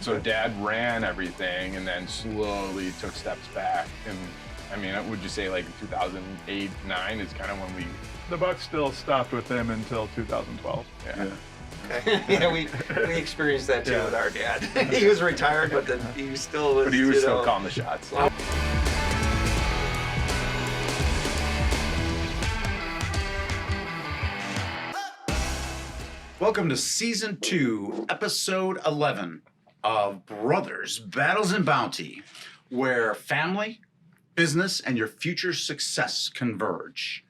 So Dad ran everything and then slowly took steps back. And I mean, would you say like 2008, 9 is kind of when we... The buck still stopped with him until 2012. Yeah. Okay. Yeah, we experienced that too with our dad. He was retired, but then he still was. But he was still calling the shots. So. Welcome to Season 2, Episode 11 of Brothers, Battles and Bounty, where family, business, and your future success converge.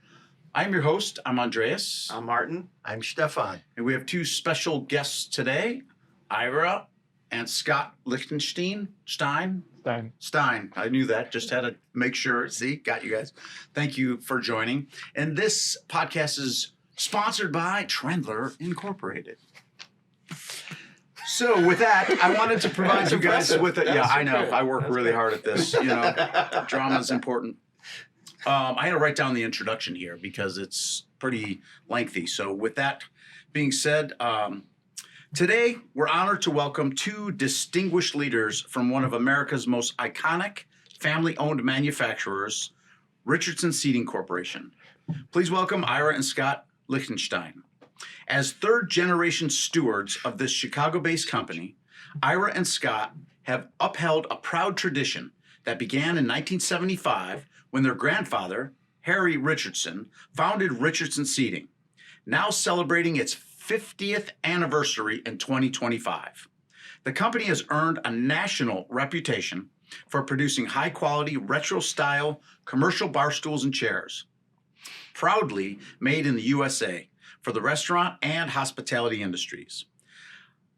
I'm your host, I'm Andreas. I'm Martin. I'm Stefan. And we have two special guests today, Ira and Scott Lichtenstein. Stein. I knew that, just had to make sure. See, got you guys. Thank you for joining. And this podcast is sponsored by Trendler Incorporated. So with that, I wanted to provide you guys with it. Yeah, I know. I work really hard at this. You know, drama is important. I had to write down the introduction here because it's pretty lengthy. So with that being said, today we're honored to welcome two distinguished leaders from one of America's most iconic family-owned manufacturers, Richardson Seating Corporation. Please welcome Ira and Scott Lichtenstein. As third-generation stewards of this Chicago-based company, Ira and Scott have upheld a proud tradition that began in 1975 when their grandfather, Harry Richardson, founded Richardson Seating, now celebrating its 50th anniversary in 2025. The company has earned a national reputation for producing high-quality, retro-style commercial bar stools and chairs, proudly made in the USA for the restaurant and hospitality industries.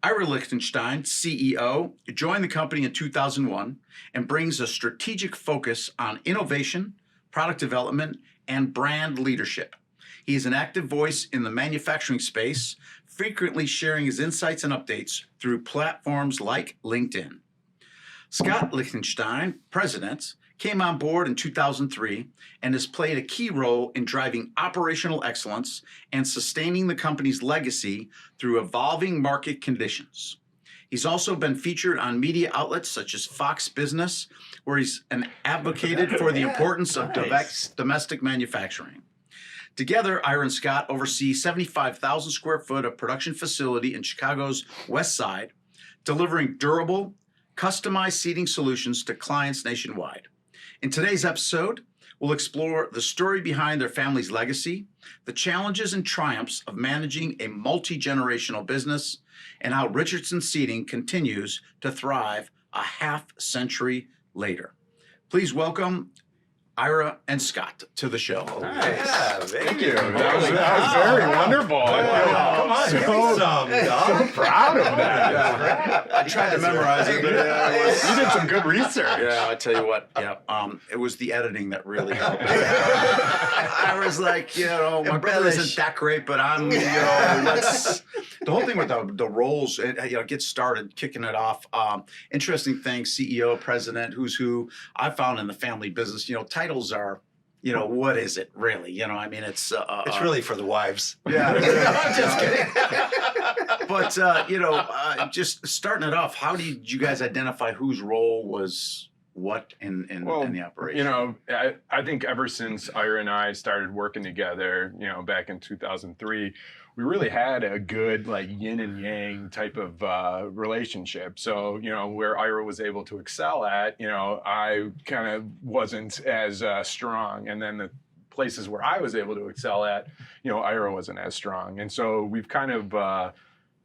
Ira Lichtenstein, CEO, joined the company in 2001 and brings a strategic focus on innovation, product development, and brand leadership. He is an active voice in the manufacturing space, frequently sharing his insights and updates through platforms like LinkedIn. Scott Lichtenstein, president, came on board in 2003 and has played a key role in driving operational excellence and sustaining the company's legacy through evolving market conditions. He's also been featured on media outlets such as Fox Business, where he's advocated for the importance of domestic manufacturing. Together, Ira and Scott oversee 75,000 square foot of production facility in Chicago's West Side, delivering durable, customized seating solutions to clients nationwide. In today's episode, we'll explore the story behind their family's legacy, the challenges and triumphs of managing a multi-generational business, and how Richardson Seating continues to thrive a half-century later. Please welcome Ira and Scott to the show. Nice. Yeah, Thank you. That was very wonderful. Come on, so proud of that. Yeah. I tried to memorize it, but You did some good research. yeah, I tell you what. Yeah, it was the editing that really helped. I was like, my brother isn't that great, but I'm, let's. The whole thing with the roles, get started, kicking it off. Interesting thing, CEO, president, who's who. I found in the family business, titles are, what is it really? It's really for the wives. Yeah. I'm just kidding. But just starting it off, how did you guys identify whose role was what in the operation? I think ever since Ira and I started working together, back in 2003, we really had a good yin and yang type of relationship. So, where Ira was able to excel at, I kind of wasn't as strong. And then the places where I was able to excel at, Ira wasn't as strong. And so we've kind of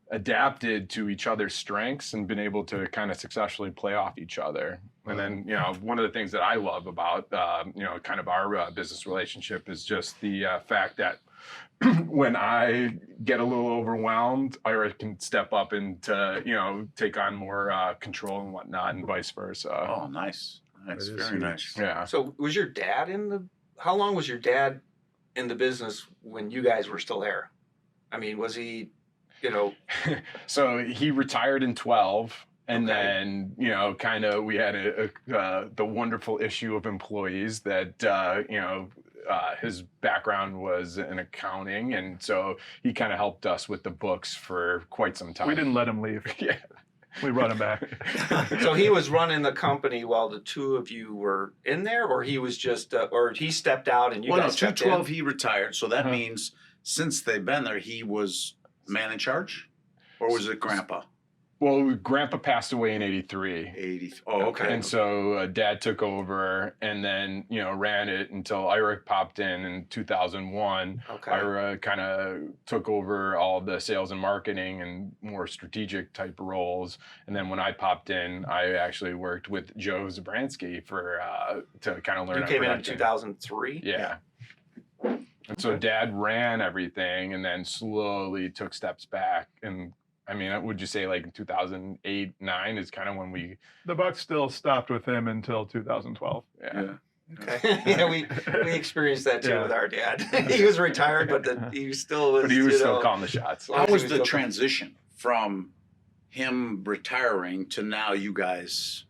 adapted to each other's strengths and been able to kind of successfully play off each other. And then, one of the things that I love about, kind of our business relationship is just the fact that when I get a little overwhelmed, Ira can step up and take on more control and whatnot, and vice versa. Oh, nice. That's very nice. Yeah. So was your dad how long was your dad in the business when you guys were still there? I mean, was he, So he retired in 12. And Okay. then, kind of, we had the wonderful issue of employees that, his background was in accounting. And so he kind of helped us with the books for quite some time. We didn't let him leave. Yeah. We brought him back. So he was running the company while the two of you were in there, or he was just, or he stepped out and you Well, no, guys stepped 212 in? he retired, so that Uh-huh. means since they've been there, he was man in charge, or was it Grandpa? Well, Grandpa passed away in '83. 80. Oh, okay. And so Dad took over and then, ran it until Ira popped in 2001. Okay. Ira kind of took over all the sales and marketing and more strategic type roles. And then when I popped in, I actually worked with Joe Zabransky to kind of learn. You on came in production. 2003? Yeah. And so Dad ran everything and then slowly took steps back. And I mean, would you say like in 2008, 9 is kind of when we, The buck still stopped with him until 2012. yeah. Okay. Yeah, we experienced that too Yeah. with our dad. He was retired, but he still was. But he was you still know, calling the shots. Well, How he was was the still- transition from him retiring to now you guys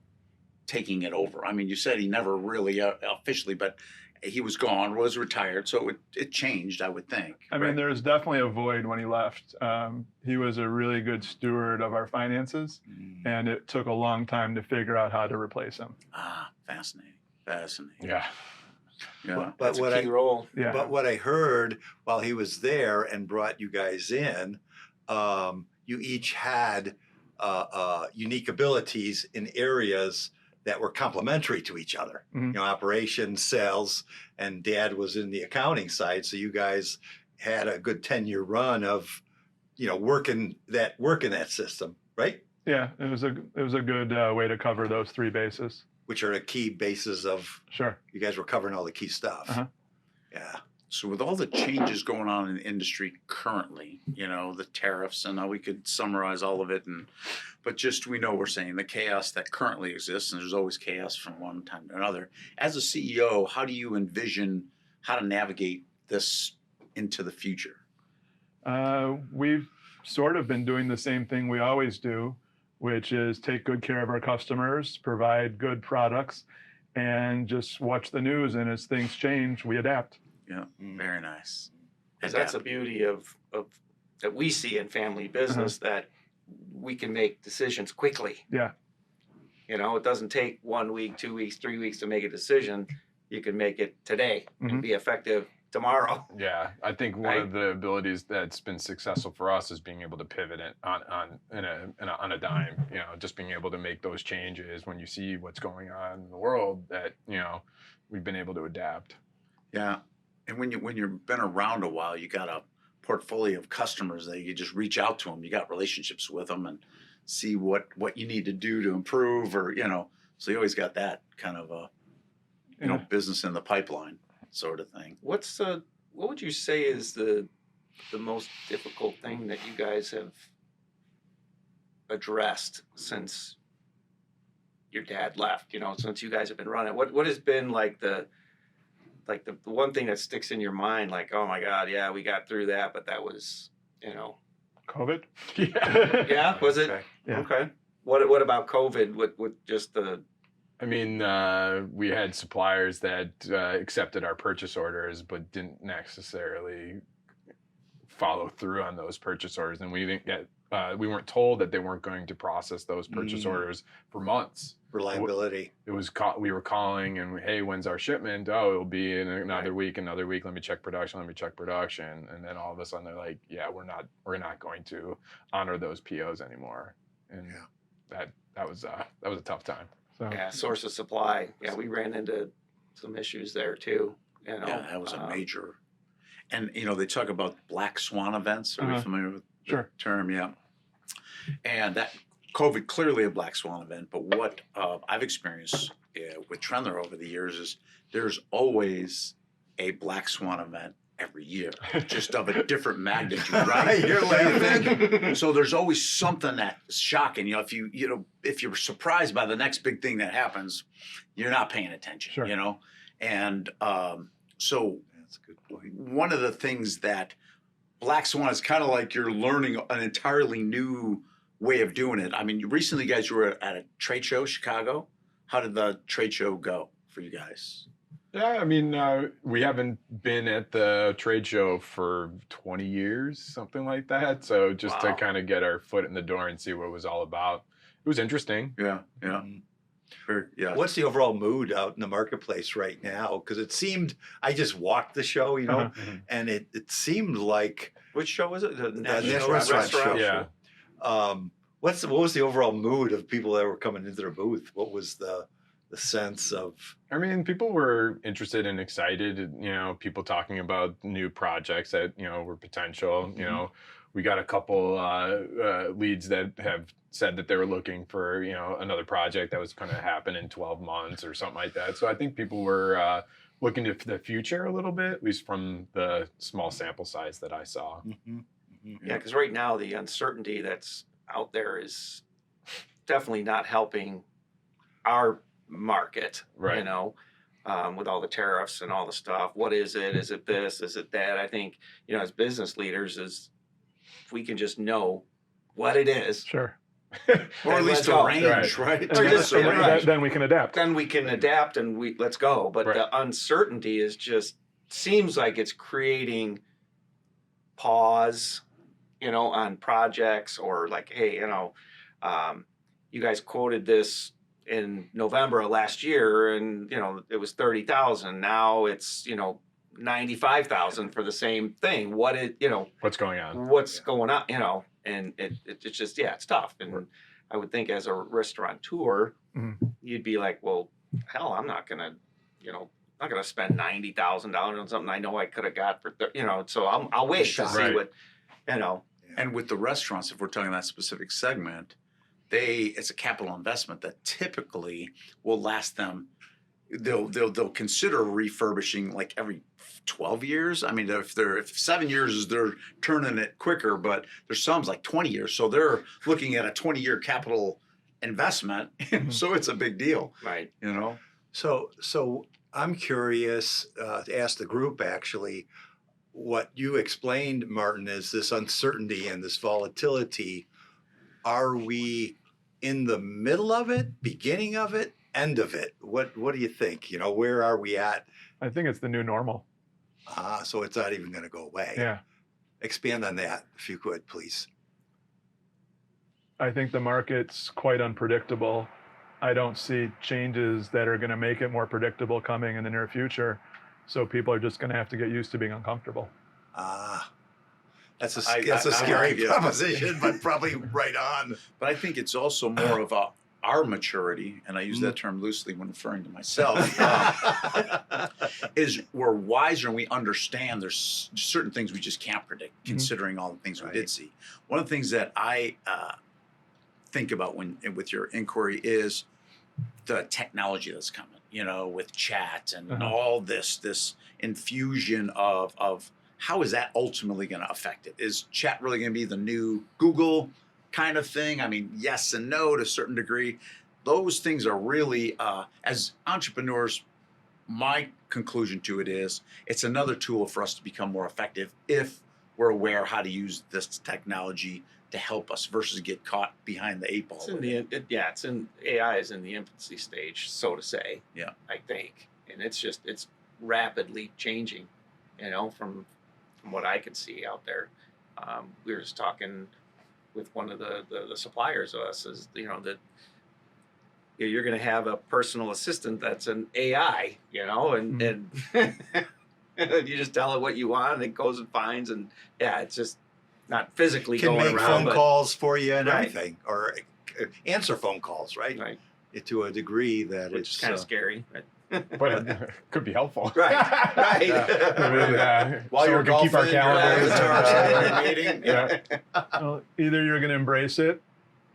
taking it over? I mean, you said he never really officially, but he was gone, was retired, so it changed, I would think. I mean, right? there was definitely a void when he left. He was a really good steward of our finances, and it took a long time to figure out how to replace him. Fascinating. Fascinating. Yeah. Yeah. But That's what a key role. Yeah. But what I heard while he was there and brought you guys in, you each had unique abilities in areas that were complementary to each other. Mhm. Operations, sales, and Dad was in the accounting side. So you guys had a good 10-year run of, working that system, right? Yeah, it was a good way to cover those three bases. Which are the key bases of, Sure. you guys were covering all the key stuff. Uh-huh. Yeah. So with all the changes going on in the industry currently, the tariffs, and now we could summarize all of it, but just we know we're saying the chaos that currently exists, and there's always chaos from one time to another. As a CEO, how do you envision how to navigate this into the future? We've sort of been doing the same thing we always do, which is take good care of our customers, provide good products, and just watch the news. And as things change, we adapt. Yeah, very nice. 'Cause that's the beauty of that we see in family business, that we can make decisions quickly. Yeah. It doesn't take 1 week, 2 weeks, 3 weeks to make a decision. You can make it today Mhm. and be effective tomorrow. Yeah, I think one of the abilities that's been successful for us is being able to pivot it on a dime. Just being able to make those changes when you see what's going on in the world. That we've been able to adapt. Yeah, and when you've been around a while, you got a portfolio of customers that you just reach out to them. You got relationships with them and see what you need to do to improve, or so you always got that kind of business in the pipeline sort of thing. What would you say is the most difficult thing that you guys have addressed since your dad left? Since you guys have been running, what has been like the one thing that sticks in your mind? Like, oh my God, yeah, we got through that, but that was, COVID? Yeah. yeah, was it? Okay. Yeah. Okay. What about COVID? With just the I mean, we had suppliers that accepted our purchase orders, but didn't necessarily follow through on those purchase orders, and we didn't get. We weren't told that they weren't going to process those purchase orders for months. Reliability. It was we were calling and hey, when's our shipment? Oh, it'll be in another week. Let me check production. And then all of a sudden they're like, yeah, we're not going to honor those POs anymore. And that was a tough time. So source of supply. Yeah, we ran into some issues there too. Yeah, that was a major. And they talk about black swan events. Are you familiar with the term? Yeah. And that COVID clearly a black swan event. But what I've experienced with Trendler over the years is there's always a black swan event every year, just of a different magnitude, right? You're laughing. So there's always something that's shocking. If you're surprised by the next big thing that happens, you're not paying attention. Sure. And so That's a good point. one of the things that black swan is kind of like you're learning an entirely new way of doing it. I mean, recently, guys, you were at a trade show, Chicago. How did the trade show go for you guys? Yeah, I mean, we haven't been at the trade show for 20 years, something like that. So just to Wow. kind of get our foot in the door and see what it was all about. It was interesting. Yeah. Mhm. Yeah. What's the overall mood out in the marketplace right now? Because it seemed, I just walked the show, Uh-huh. and it seemed like Which show was it? The National Restaurant Show. Yeah. What was the overall mood of people that were coming into their booth? What was the sense of? I mean, people were interested and excited, people talking about new projects that, were potential. We got a couple leads that have said that they were looking for, another project that was going to happen in 12 months or something like that. So I think people were looking to the future a little bit, at least from the small sample size that I saw. Yeah, because right now the uncertainty that's out there is definitely not helping our market. Right. With all the tariffs and all the stuff. What is it? Is it this? Is it that? I think as business leaders, is if we can just know what it is, Sure. Or at least a range, right? Or just a a range. range. Then we can adapt. then we can adapt and let's go. But Right. the uncertainty is just seems like it's creating pause, on projects or like, hey, you guys quoted this in November of last year, and it was 30,000. Now it's 95,000 for the same thing. What's going on? What's going on? And it's just it's tough. And I would think as a restaurateur, Mhm. you'd be like, well, hell, I'm not gonna spend $90,000 on something I know I could have got for So I'll wait to see Right. what And with the restaurants, if we're talking that specific segment, it's a capital investment that typically will last them. They'll consider refurbishing like every 12 years. I mean, if 7 years they're turning it quicker, but there's some like 20 years, so they're looking at a 20-year capital investment. So it's a big deal, right. So I'm curious to ask the group actually. What you explained, Martin, is this uncertainty and this volatility. Are we in the middle of it, beginning of it, end of it? What do you think? Where are we at? I think it's the new normal. So it's not even going to go away. Yeah. Expand on that, if you could, please. I think the market's quite unpredictable. I don't see changes that are going to make it more predictable coming in the near future. So people are just going to have to get used to being uncomfortable. That's a I scary yeah. proposition, but probably right on. But I think it's also more of our maturity, and I use that term loosely when referring to myself, is we're wiser and we understand there's certain things we just can't predict, considering all the things we did see. One of the things that I think about with your inquiry is the technology that's coming, with chat and all this infusion of how is that ultimately going to affect it? Is chat really going to be the new Google kind of thing? I mean, yes and no to a certain degree. Those things are really, as entrepreneurs, my conclusion to it is it's another tool for us to become more effective if we're aware how to use this technology to help us versus get caught behind the eight ball. AI is in the infancy stage, so to say. Yeah. I think. And it's rapidly changing, from what I could see out there. We were just talking with one of the suppliers of us is, that you're going to have a personal assistant that's an AI, and you just tell it what you want and it goes and finds, and it's just not physically Can going make around. phone calls for you and Right. everything, or answer phone calls, right? Right. To a degree that Which it's is kind of scary. Right. But it could be helpful. Right. While you're we can keep our golfing, you're calendars. at a meeting. Yeah. Well, either you're going to embrace it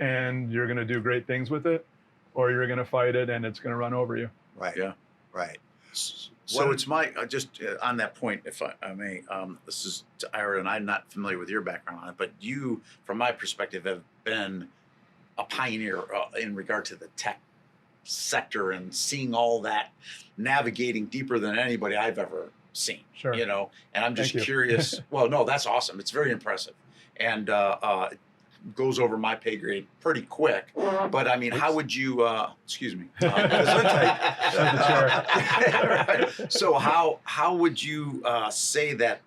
and you're going to do great things with it, or you're going to fight it and it's going to run over you. right. Yeah. Right. So What- it's my just on that point, if I may, this is to Ira, and I'm not familiar with your background on it, but you, from my perspective, have been a pioneer in regard to the tech sector and seeing all that, navigating deeper than anybody I've ever seen. Sure. And I'm just Thank you. curious. Well, no, that's awesome. It's very impressive, and it goes over my pay grade pretty quick. But I mean, how would you? Excuse me. Right. So how would you say that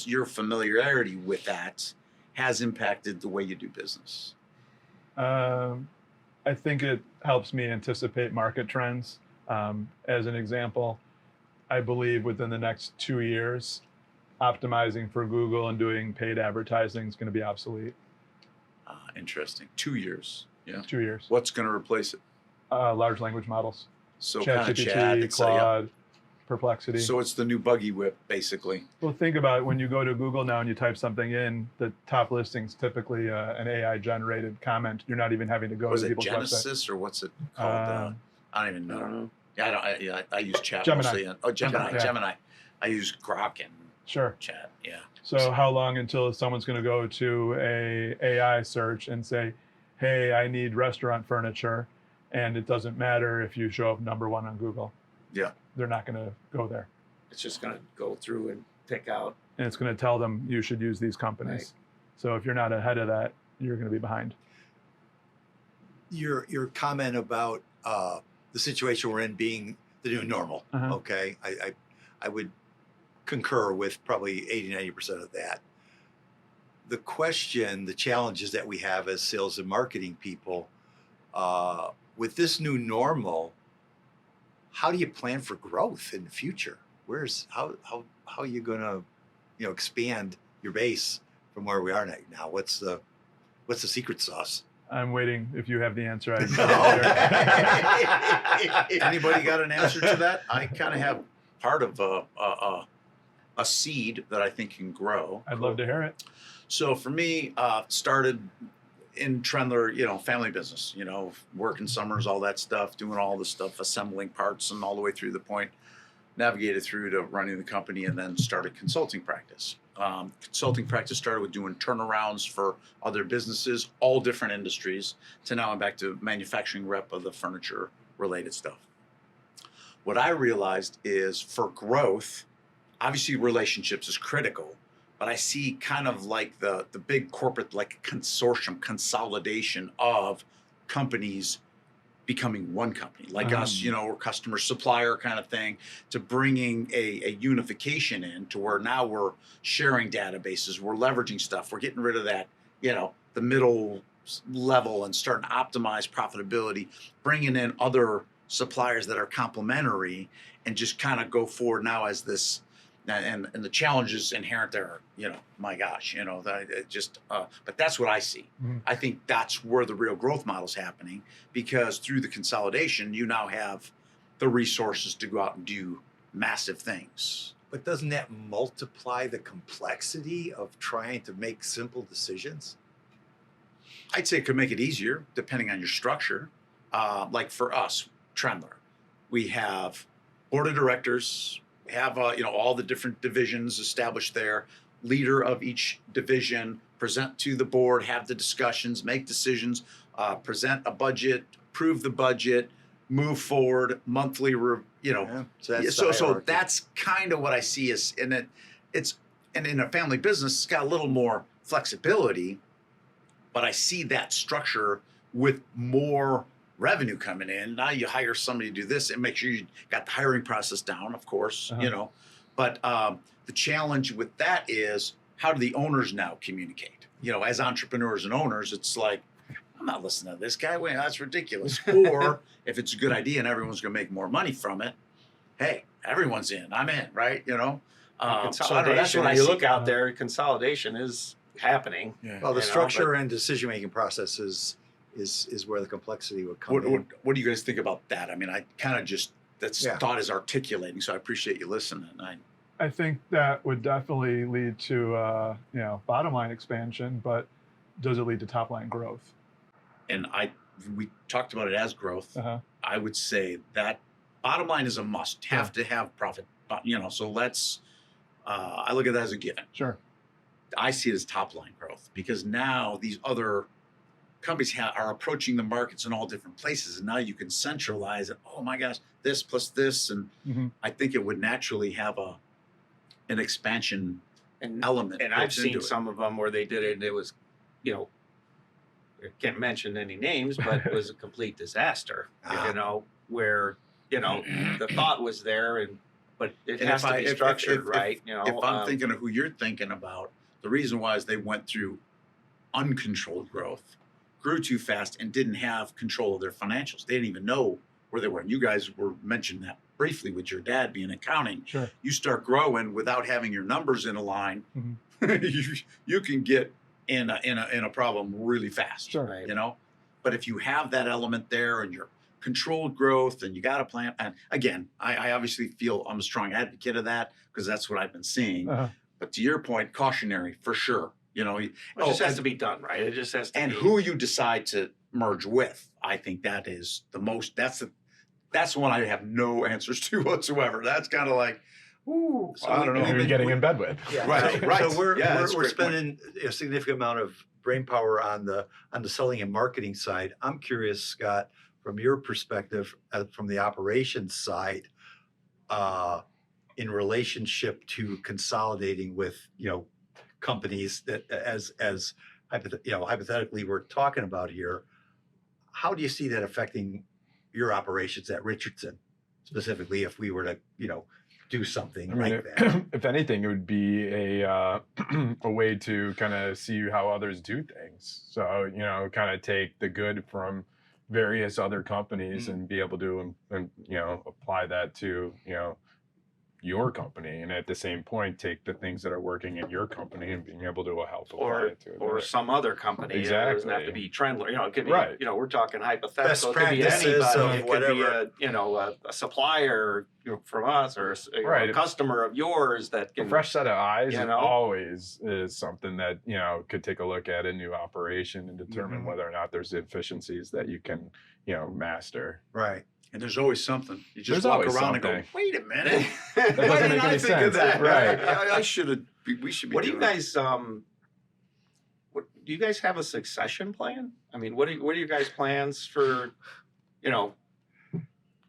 your familiarity with that has impacted the way you do business? I think it helps me anticipate market trends. As an example, I believe within the next 2 years, optimizing for Google and doing paid advertising is going to be obsolete. Interesting. 2 years. Yeah. 2 years. What's going to replace it? Large language models. So kind of chat. ChatGPT, It's Claude, Perplexity. so it's the new buggy whip, basically. Well, think about it. When you go to Google now and you type something in, the top listing's typically an AI-generated comment. You're not even having to go Was to it people's website. Genesis or what's it called? I don't even I know. don't know. Yeah, I use chat Gemini. mostly. Oh, Gemini. Yeah. Gemini. I use Grok and Sure. chat. Yeah. So how long until someone's going to go to a AI search and say, hey, I need restaurant furniture, and it doesn't matter if you show up number one on Google. Yeah. They're not going to go there. It's just going to go through and pick out. And it's going to tell them you should use these companies. Right. So if you're not ahead of that, you're going to be behind. Your comment about the situation we're in being the new normal. Uh-huh. Okay, I would concur with probably 80-90% of that. The question, the challenges that we have as sales and marketing people with this new normal, how do you plan for growth in the future? How are you going to expand your base from where we are now? What's the secret sauce? I'm waiting. If you have the answer, I Anybody got an answer to that? I kind of have part of a seed that I think can grow. I'd love to hear it. So for me, started in Trendler, family business, working summers, all that stuff, doing all the stuff, assembling parts and all the way through the point, navigated through to running the company and then started consulting practice. Consulting practice started with doing turnarounds for other businesses, all different industries, to now I'm back to manufacturing rep of the furniture related stuff. What I realized is for growth, obviously relationships is critical, but I see kind of like the big corporate, like consortium consolidation of companies becoming one company, like us, we're customer supplier kind of thing, to bringing a unification in to where now we're sharing databases, we're leveraging stuff, we're getting rid of that, the middle level and starting to optimize profitability, bringing in other suppliers that are complementary and just kind of go forward now as this. And the challenges inherent there, my gosh, but that's what I see. Mm-hmm. I think that's where the real growth model is happening, because through the consolidation, you now have the resources to go out and do massive things. But doesn't that multiply the complexity of trying to make simple decisions? I'd say it could make it easier depending on your structure. Like for us, Trendler, we have board of directors, have all the different divisions established there, leader of each division, present to the board, have the discussions, make decisions, present a budget, approve the budget, move forward, monthly, Yeah, so that's the so hierarchy. that's kind of what I see as and in a family business, it's got a little more flexibility, but I see that structure with more revenue coming in. Now you hire somebody to do this and make sure you got the hiring process down, of course, but the challenge with that is, how do the owners now communicate? As entrepreneurs and owners, it's like, I'm not listening to this guy. Wait, that's ridiculous. Or if it's a good idea and everyone's going to make more money from it, hey, everyone's in. I'm in, right? So I don't know, that's what I you see. look out there, consolidation is happening. Yeah. Well, the You know, structure and decision-making process is where the complexity would come in. What do you guys think about that? I mean, I kind of just, that's Yeah. thought is articulating, so I appreciate you listening. I think that would definitely lead to bottom line expansion, but does it lead to top line growth? And we talked about it as growth. Uh-huh. I would say that bottom line is a must. Have to have profit. So let's. I look at that as a given. Sure. I see it as top line growth, because now these other companies are approaching the markets in all different places, and now you can centralize it. Oh my gosh, this plus this, and Mm-hmm. I think it would naturally have an expansion element. And I've built into seen it. some of them where they did it and it was, I can't mention any names, but it was a complete disaster, where, the thought was there but it And has to be structured, right? If I'm thinking of who you're thinking about, the reason why is they went through uncontrolled growth. grew too fast and didn't have control of their financials. They didn't even know where they were. And you guys were mentioning that briefly with your dad being accounting. Sure. You start growing without having your numbers in a line. Mhm. you can get in a problem really fast. Sure. Right. You know, but if you have that element there and you're controlled growth and you got a plan, and again, I obviously feel I'm a strong advocate of that because that's what I've been seeing. Uh-huh. But to your point, cautionary for sure. You know, It just has to be done, right? It just has to and be. who you decide to merge with, I think that is the most. That's the one I have no answers to whatsoever. That's kind of like, ooh, So I don't know we've who you're been- getting we- in bed with. Yeah. Right, So, right. So we're Yeah, that's a we're great point. spending a significant amount of brain power on the selling and marketing side. I'm curious, Scott, from your perspective, from the operations side, in relationship to consolidating with companies that as hypothetically we're talking about here. How do you see that affecting your operations at Richardson, specifically if we were to do something I mean, like that? if anything, it would be a a way to kind of see how others do things. So kind of take the good from various other companies and be able to and apply that to your company, and at the same point take the things that are working in your company and being able to help apply it to or it. some other company. It doesn't have to Exactly. be Trendler. It could be, Right. we're talking hypothetical. Best It could be practices anybody. of It could whatever. be a supplier from us or a Right. customer of yours that A can. fresh set of eyes You know? always is something that could take a look at a new operation and determine Mhm. whether or not there's efficiencies that you can master. Right. and there's always something. You just There's walk always around and something. go, wait a minute. That Why doesn't didn't make I any think of sense. that? Right. I should have. We should be. What do you doing guys do you guys have a succession plan? I mean, what are your guys' plans for going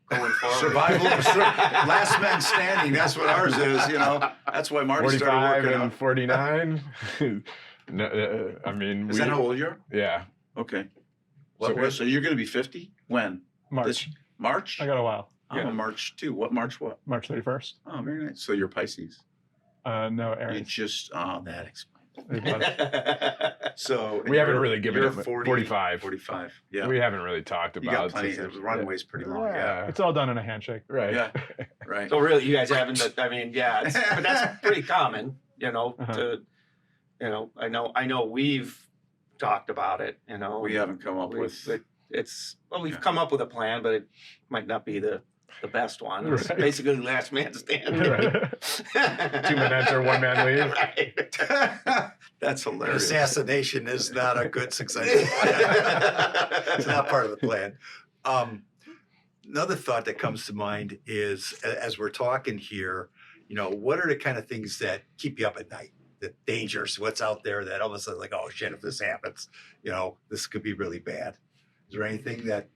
forward? Survival, last man standing. That's what ours is. That's why Marty started 45 working and out. 49. No, I mean, Is that how old you are? Yeah. Okay. What- So you're going to be 50 when? March. This March? I got a while. I'm a March too. What March? What? March 31st. Oh, very nice. So you're Pisces. No, You Aaron. just that explains. So and we haven't you're- really given you're it 40, 45. 45. Yeah. We haven't really talked You about got plenty. succession. The runway's pretty long. Yeah. It's all done in a handshake. Right. Yeah. Right. So really, you guys haven't. I mean, yeah, but that's pretty common. Uh-huh. I know we've talked about it. We haven't come up with. We've come up with a plan, but it might not be the best one. It's Right. basically last man standing. Right. 2 men enter, 1 man leave. Right. That's hilarious. Assassination is not a good succession plan. It's not part of the plan. Another thought that comes to mind is, as we're talking here, what are the kind of things that keep you up at night? The dangers, what's out there that all of a sudden, like, oh shit, if this happens, this could be really bad. Is there anything that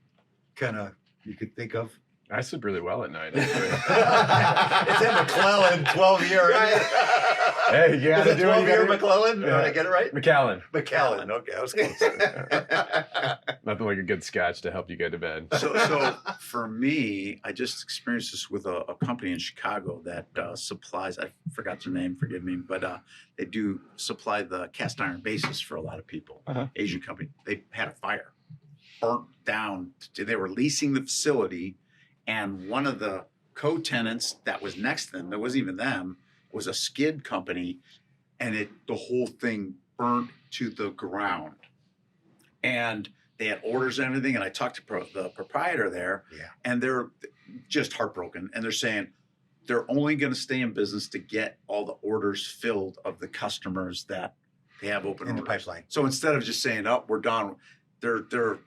kind of you could think of? I sleep really well at night. It's Actually. in McClellan, 12-year. Hey, you gotta Is it do what you 12-year gotta do. McClellan? Did I Yeah. get it right? McAllen. McAllen. Okay, I was close. Nothing like a good scotch to help you go to bed. So for me, I just experienced this with a company in Chicago that supplies, I forgot their name, forgive me, but they do supply the cast iron bases for a lot of people. Uh-huh. Asian company. They had a fire, burnt down. They were leasing the facility, and one of the co-tenants that was next to them, that wasn't even them, was a skid company, and the whole thing burnt to the ground. And they had orders and everything, and I talked to the proprietor there, Yeah. and they're just heartbroken, and they're saying they're only going to stay in business to get all the orders filled of the customers that they have open In the orders. pipeline. So instead of just saying, "Oh, we're done," they're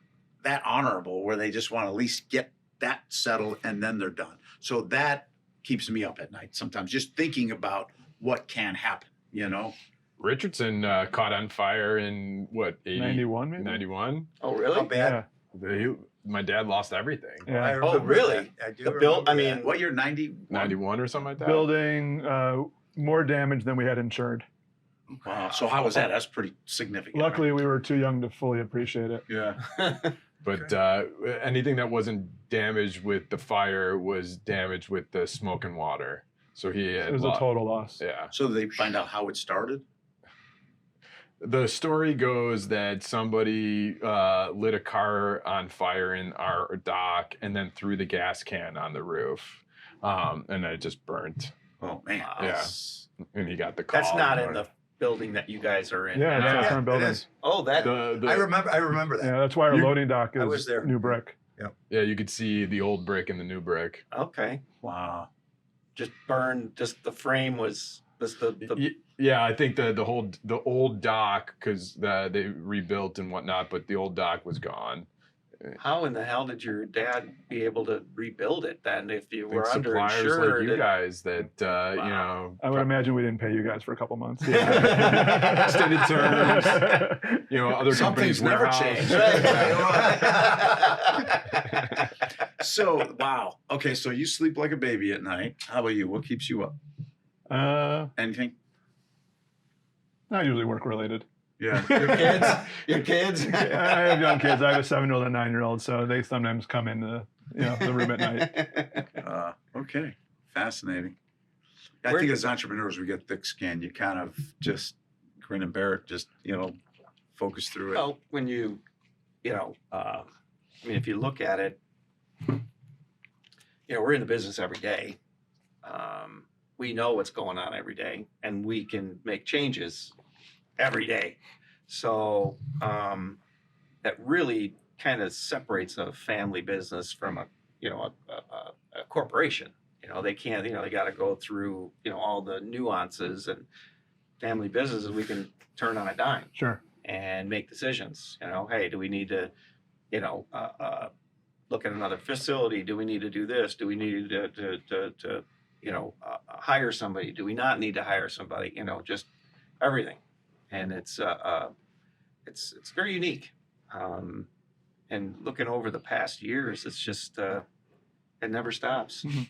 that honorable where they just want to at least get that settled and then they're done. So that keeps me up at night sometimes, just thinking about what can happen. Richardson caught on fire in what, 80? 91 maybe? 91? Oh, How really? bad? My dad lost everything. Yeah. I Yeah. remember really? that. I do The bill- I remember mean, that. What year? 90? 91 or something like that. Building more damage than we had insured. Wow. So how was that? That's pretty significant. Luckily, we were too young to fully appreciate it. Yeah. But anything that wasn't damaged with the fire was damaged with the smoke and water. So he had It was a total loss. Yeah. So they find out how it started? The story goes that somebody lit a car on fire in our dock and then threw the gas can on the roof, and it just burnt. Oh man. Wow. Yeah, and he got the call. That's not in the building that you guys are in. Yeah, now. that's our Yeah, current it building. is. Oh, that. I remember that. Yeah, that's why our You- loading dock I is was there. new brick. Yeah, you could see the old brick and the new brick. Okay. Wow. Just burned. Just the frame was the Yeah, I think the old dock, because they rebuilt and whatnot, but the old dock was gone. How in the hell did your dad be able to rebuild it then if you I think were suppliers underinsured? like you and- guys that you know, I would imagine we didn't pay you guys for a couple months. extended terms. You know, other Some companies things never warehouse. change. So wow. Okay, so you sleep like a baby at night. How about you? What keeps you up? Anything? Not usually work related. Yeah. Your kids. I have young kids. I have a 7-year-old and a 9-year-old, so they sometimes come into the room at night. Okay. Fascinating. I Where- think as entrepreneurs we get thick skin. You kind of just grin and bear it. Just focus through it. Well, when I mean, if you look at it, we're in the business every day. We know what's going on every day, and we can make changes every day. So that really kind of separates a family business from a corporation. They can't. They got to go through all the nuances, and family businesses we can turn on a dime Sure. and make decisions. Hey, do we need to, look at another facility? Do we need to do this? Do we need to hire somebody? Do we not need to hire somebody? Just everything, and it's very unique. And looking over the past years, it's just it never stops. Mhm.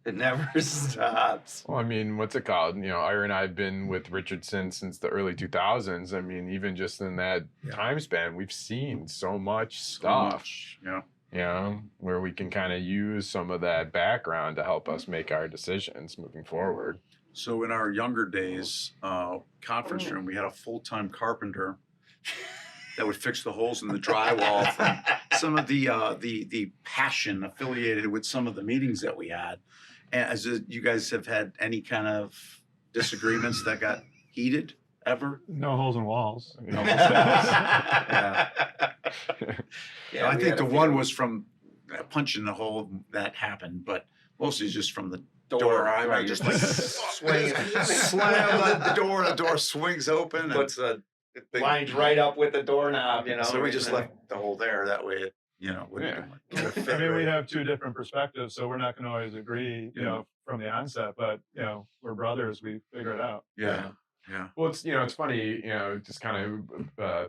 It never stops. Well, I mean, what's it called? Ira and I have been with Richardson since the early 2000s. I mean, even just in that time span, we've seen so much stuff. Yeah. Where we can kind of use some of that background to help us make our decisions moving forward. So in our younger days, conference room, we had a full-time carpenter that would fix the holes in the drywall from some of the passion affiliated with some of the meetings that we had. And as you guys have had any kind of disagreements that got heated ever? No holes in walls. Yeah. Yeah, I we think had the a one few. was from punching the hole that happened, but mostly just from the door. Door, I right, just you're like swinging. slam the door swings open. And Puts the lines right up with the doorknob, so we just left the hole there. That way it, wouldn't I mean, we have two different perspectives, so we're not going to always agree, from the onset. But we're brothers. We figure it out. Yeah. Well, it's funny, just kind of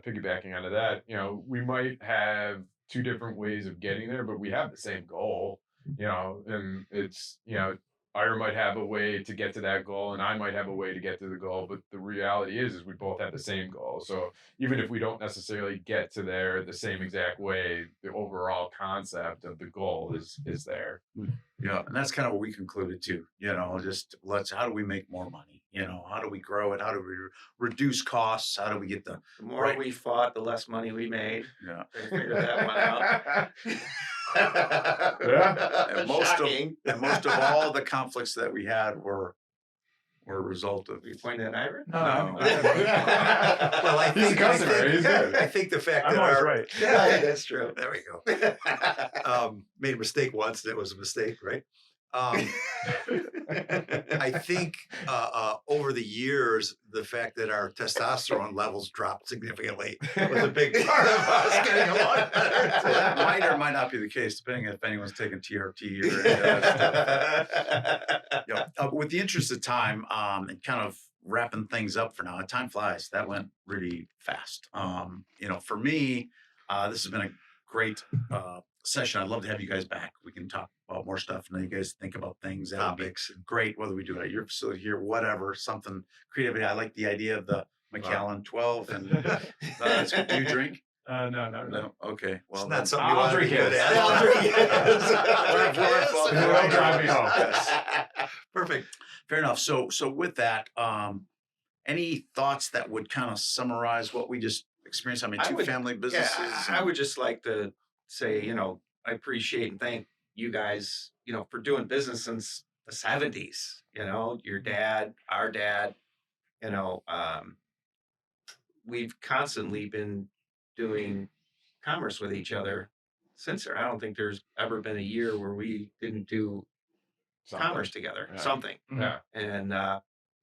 piggybacking onto that, we might have two different ways of getting there, but we have the same goal, and it's, Ira might have a way to get to that goal and I might have a way to get to the goal, but the reality is we both have the same goal. So even if we don't necessarily get to there the same exact way, the overall concept of the goal is there. Yeah. And that's kind of what we concluded too, just how do we make more money? How do we grow it? How do we reduce costs? How do we get the more we fought, the less money we made. Yeah. We figured that one out. And Shocking. most of all the conflicts that we had were a result of You pointing at Ira? No. Well, I He's a think, customer, he's good. I think the fact I'm that always our right. Yeah, that's true. there we go. Made a mistake once, and it was a mistake, right? I think over the years, the fact that our testosterone levels dropped significantly was a big part of us getting along better. So that might or might not be the case, depending if anyone's taking TRT or any of that stuff. With the interest of time, and kind of wrapping things up for now, time flies. That went really fast. For me, this has been a great session. I'd love to have you guys back. We can talk about more stuff. And then you guys think about things. That would be Topics. great, whether we do it at your facility here, whatever, something creativity. I like the idea of the McAllen 12. And do you drink? No, not really. No. Okay. Well, It's then- not something you I'll want to be drink good it. at. I'll drink it. It'll drive me home. Perfect. Fair enough. So with that, any thoughts that would kind of summarize what we just experienced? I mean, two family businesses. Yeah, I would just like to say, I appreciate and thank you guys, for doing business since the 70s. Your dad, our dad, you know, um, we've constantly been doing commerce with each other since there. I don't think there's ever been a year where we didn't do commerce together, Yeah. something. Yeah. And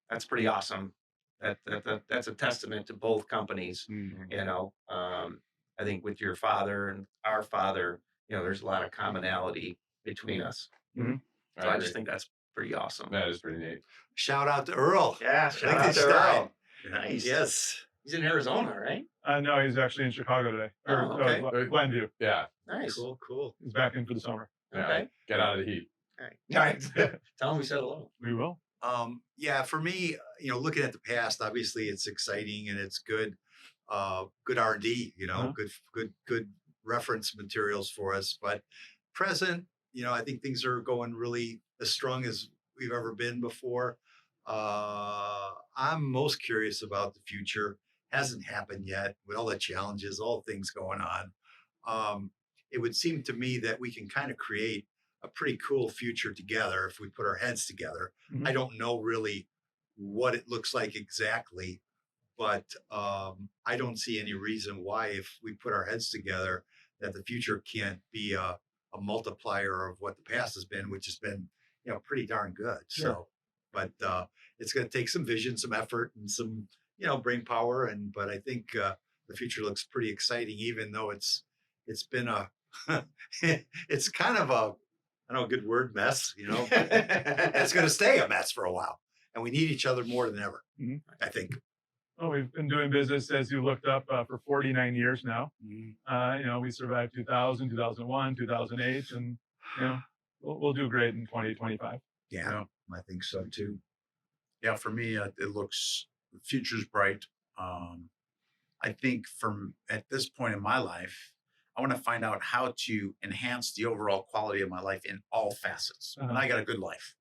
that's pretty awesome. That's a testament to both companies. I think with your father and our father, there's a lot of commonality between us. Mhm. So I just think that's pretty awesome. that is pretty neat. Shout out to Earl. Yeah, shout out to Lichtenstein. Earl. Nice. Yes. He's in Arizona, right? No, he's actually in Chicago today. Oh, okay. Glenview. Yeah. Nice. Cool. He's back in for the summer. Yeah. Okay. Get out of the heat. All right. Tell him we said hello. We will. Yeah, for me, looking at the past, obviously it's exciting and it's good, good R&D, Uh-huh. good reference materials for us. But present, I think things are going really as strong as we've ever been before. I'm most curious about the future. Hasn't happened yet with all the challenges, all things going on. It would seem to me that we can kind of create a pretty cool future together if we put our heads together. Mhm. I don't know really what it looks like exactly, but I don't see any reason why, if we put our heads together, that the future can't be a multiplier of what the past has been, which has been, pretty darn good. Sure. So, but it's going to take some vision, some effort, and some, brain power. But I think the future looks pretty exciting, even though it's been it's kind of I don't know, good word, mess, and it's going to stay a mess for a while. And we need each other more than ever, Mhm. I think. Well, we've been doing business, as you looked up, for 49 years now. We survived 2000, 2001, 2008, and we'll do great in 2025. Yeah, I think so too. Yeah, for me, the future's bright. I think at this point in my life, I want to find out how to enhance the overall quality of my life in all facets. And I got a good life,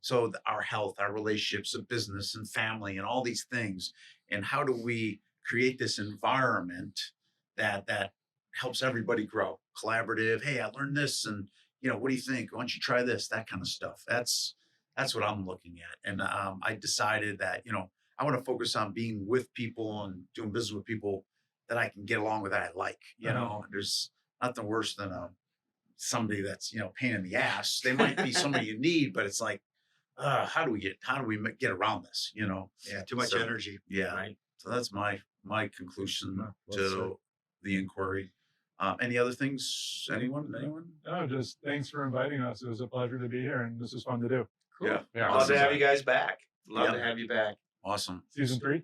so our health, our relationships, the business and family and all these things. And how do we create this environment that helps everybody grow? Collaborative. Hey, I learned this, and what do you think? Why don't you try this? That kind of stuff. That's what I'm looking at. And I decided that, I want to focus on being with people and doing business with people that I can get along with, that I like. There's nothing worse than somebody that's, pain in the ass. They might be somebody you need, but it's like, how do we get around this? Yeah, too much energy. Yeah. Right. So that's my conclusion Well to said. the inquiry. Any other things? Anyone? No, just thanks for inviting us. It was a pleasure to be here, and this is fun to do. Cool. Yeah. Love to have you guys back. Love Yeah. to have you back. Awesome. Season 3.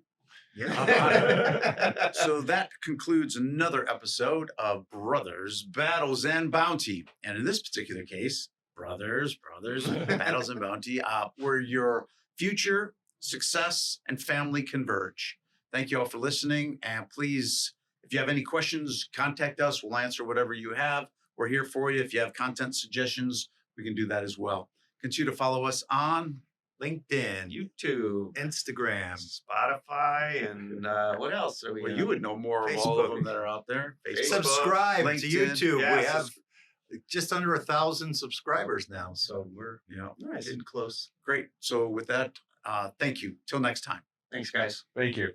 Yeah. So that concludes another episode of Brothers, Battles, and Bounty. And in this particular case, Brothers, Battles, and Bounty, where your future, success, and family converge. Thank you all for listening. And please, if you have any questions, contact us. We'll answer whatever you have. We're here for you. If you have content suggestions, we can do that as well. Continue to follow us on LinkedIn, YouTube, Instagram, Spotify, and what else are we? Well, on? you would know more of all of Facebook. them that are out there. Facebook. subscribe to LinkedIn. YouTube. Yeah, We have just under 1,000 subscribers now, so we're Nice. getting close. Great. So with that, thank you. Till next time. Thanks, guys. Thank you.